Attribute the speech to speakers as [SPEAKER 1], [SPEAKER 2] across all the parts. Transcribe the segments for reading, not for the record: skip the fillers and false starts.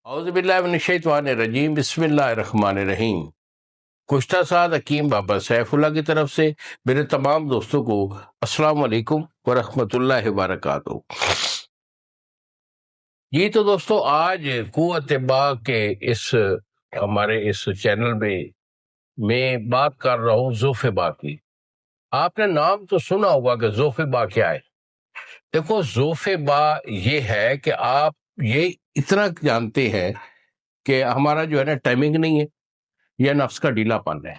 [SPEAKER 1] اعوذ باللہ من الشیطان الرجیم، بسم اللہ الرحمن الرحیم۔ گزشتہ ساتھ حکیم بابا سیف اللہ کی طرف سے میرے تمام دوستوں کو السلام علیکم ورحمۃ اللہ وبرکاتہ۔ جی تو دوستو، آج قوت با کے ہمارے اس چینل میں بات کر رہا ہوں ذوف با کی۔ آپ نے نام تو سنا ہوگا کہ ذوف با کیا ہے۔ دیکھو، ذوف با یہ ہے کہ آپ یہ اتنا جانتے ہیں کہ ہمارا جو ہے نا ٹائمنگ نہیں ہے یا نفس کا ڈھیلا پن ہے۔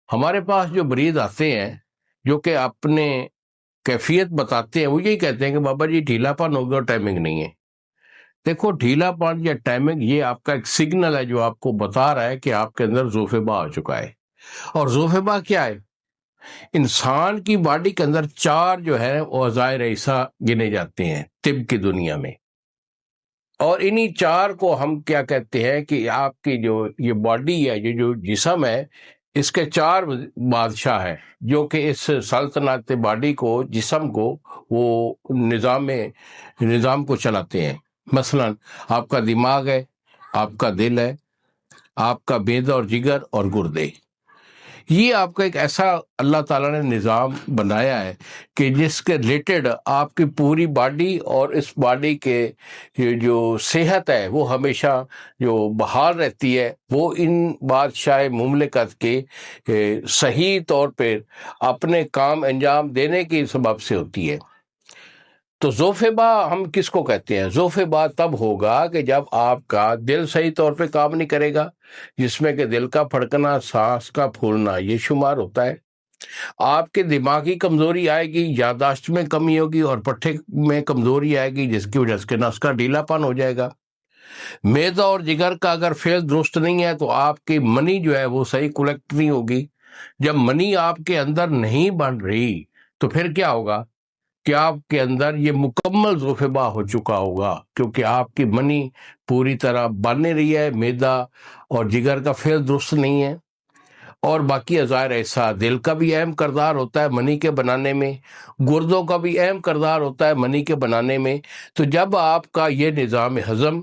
[SPEAKER 1] ہمارے پاس جو مریض آتے ہیں جو کہ اپنے کیفیت بتاتے ہیں، وہ یہی کہتے ہیں کہ بابا جی ڈھیلا پن ہو گیا اور ٹائمنگ نہیں ہے۔ دیکھو، ڈھیلا پن یا ٹائمنگ یہ آپ کا ایک سگنل ہے جو آپ کو بتا رہا ہے کہ آپ کے اندر ذوف با آ چکا ہے۔ اور ذوف با کیا ہے؟ انسان کی باڈی کے اندر 4 جو ہے وہ اعضائے رئیسہ گنے جاتے ہیں طب کی دنیا میں، اور انہی 4 کو ہم کیا کہتے ہیں کہ آپ کی جو یہ باڈی ہے، یہ جو جسم ہے، اس کے 4 بادشاہ ہیں جو کہ اس سلطنت باڈی کو، جسم کو، وہ نظام کو چلاتے ہیں۔ مثلا آپ کا دماغ ہے، آپ کا دل ہے، آپ کا معدہ اور جگر اور گردے۔ یہ آپ کا ایک ایسا اللہ تعالیٰ نے نظام بنایا ہے کہ جس کے ریلیٹڈ آپ کی پوری باڈی اور اس باڈی کے جو صحت ہے وہ ہمیشہ جو بحال رہتی ہے، وہ ان بادشاہ مملکت کے صحیح طور پہ اپنے کام انجام دینے کی سبب سے ہوتی ہے۔ تو ذوف با ہم کس کو کہتے ہیں؟ ذوف با تب ہوگا کہ جب آپ کا دل صحیح طور پہ کام نہیں کرے گا، جس میں کہ دل کا پھڑکنا، سانس کا پھولنا یہ شمار ہوتا ہے۔ آپ کے دماغی کمزوری آئے گی، یادداشت میں کمی ہوگی اور پٹھے میں کمزوری آئے گی، جس کی وجہ سے نس کا ڈھیلا پن ہو جائے گا۔ معدہ اور جگر کا اگر فعل درست نہیں ہے تو آپ کی منی جو ہے وہ صحیح کلیکٹ نہیں ہوگی۔ جب منی آپ کے اندر نہیں بن رہی تو پھر کیا ہوگا کہ آپ کے اندر یہ مکمل ذوف با ہو چکا ہوگا، کیونکہ آپ کی منی پوری طرح بن نہیں رہی ہے، معدہ اور جگر کا فعل درست نہیں ہے، اور باقی اعضائے رئیسہ، دل کا بھی اہم کردار ہوتا ہے منی کے بنانے میں، گردوں کا بھی اہم کردار ہوتا ہے منی کے بنانے میں۔ تو جب آپ کا یہ نظام ہضم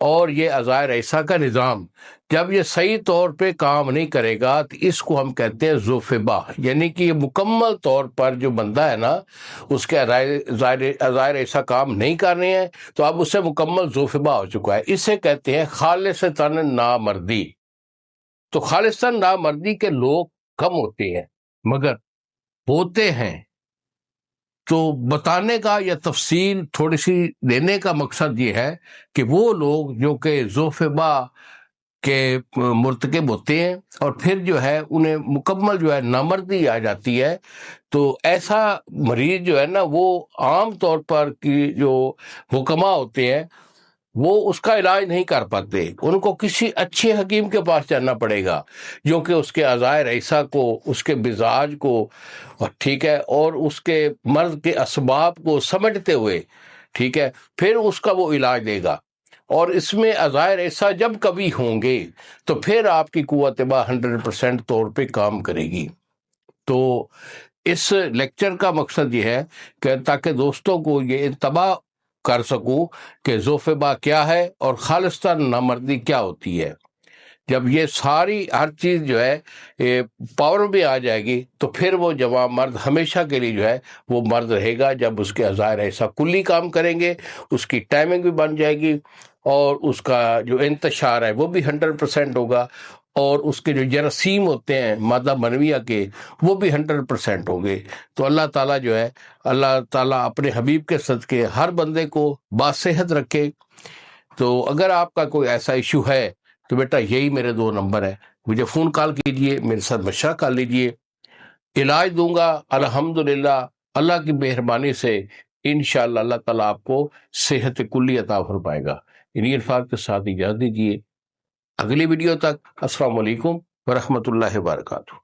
[SPEAKER 1] اور یہ اعضائے رئیسہ کا نظام جب یہ صحیح طور پہ کام نہیں کرے گا تو اس کو ہم کہتے ہیں ذوف با، یعنی کہ یہ مکمل طور پر جو بندہ ہے نا، اس کے اعضائے رئیسہ کام نہیں کر رہے ہیں، تو اب اس سے مکمل ذوف با ہو چکا ہے۔ اسے کہتے ہیں خالصتاً نامردی۔ تو خالصتاً نامردی کے لوگ کم ہوتے ہیں، مگر ہوتے ہیں۔ تو بتانے کا یا تفصیل تھوڑی سی دینے کا مقصد یہ ہے کہ وہ لوگ جو کہ ذوف با کے مرتکب ہوتے ہیں اور پھر جو ہے انہیں مکمل جو ہے نامردی آ جاتی ہے، تو ایسا مریض جو ہے نا، وہ عام طور پر کی جو حکماء ہوتے ہیں وہ اس کا علاج نہیں کر پاتے، ان کو کسی اچھے حکیم کے پاس جانا پڑے گا جو کہ اس کے اعضائے رئیسہ کو، اس کے مزاج کو، ٹھیک ہے، اور اس کے مرض کے اسباب کو سمجھتے ہوئے، ٹھیک ہے، پھر اس کا وہ علاج دے گا۔ اور اس میں اعضائے رئیسہ جب کبھی ہوں گے تو پھر آپ کی قوت با 100% طور پہ کام کرے گی۔ تو اس لیکچر کا مقصد یہ ہے کہ تاکہ دوستوں کو یہ انتباہ کر سکوں کہ ذوف با کیا ہے اور خالصتاً نامردی کیا ہوتی ہے۔ جب یہ ساری ہر چیز جو ہے پاور میں آ جائے گی تو پھر وہ جوان مرد ہمیشہ کے لیے جو ہے وہ مرد رہے گا، جب اس کے اعضائے رئیسہ کلی کام کریں گے، اس کی ٹائمنگ بھی بن جائے گی، اور اس کا جو انتشار ہے وہ بھی 100% ہوگا، اور اس کے جو جراثیم ہوتے ہیں مادہ منویہ کے وہ بھی 100% ہوں گے۔ تو اللہ تعالیٰ جو ہے، اللہ تعالیٰ اپنے حبیب کے صدقے ہر بندے کو باصحت رکھے۔ تو اگر آپ کا کوئی ایسا ایشو ہے تو بیٹا یہی میرے 2 نمبر ہیں، مجھے فون کال کیجئے، میرے ساتھ مشورہ کر لیجئے، علاج دوں گا الحمدللہ اللہ کی مہربانی سے۔ انشاءاللہ اللہ تعالیٰ آپ کو صحت کلی عطا فرمائے گا۔ انہی الفاظ کے ساتھ اجازت دیجیے، اگلی ویڈیو تک السلام علیکم ورحمۃ اللہ وبرکاتہ۔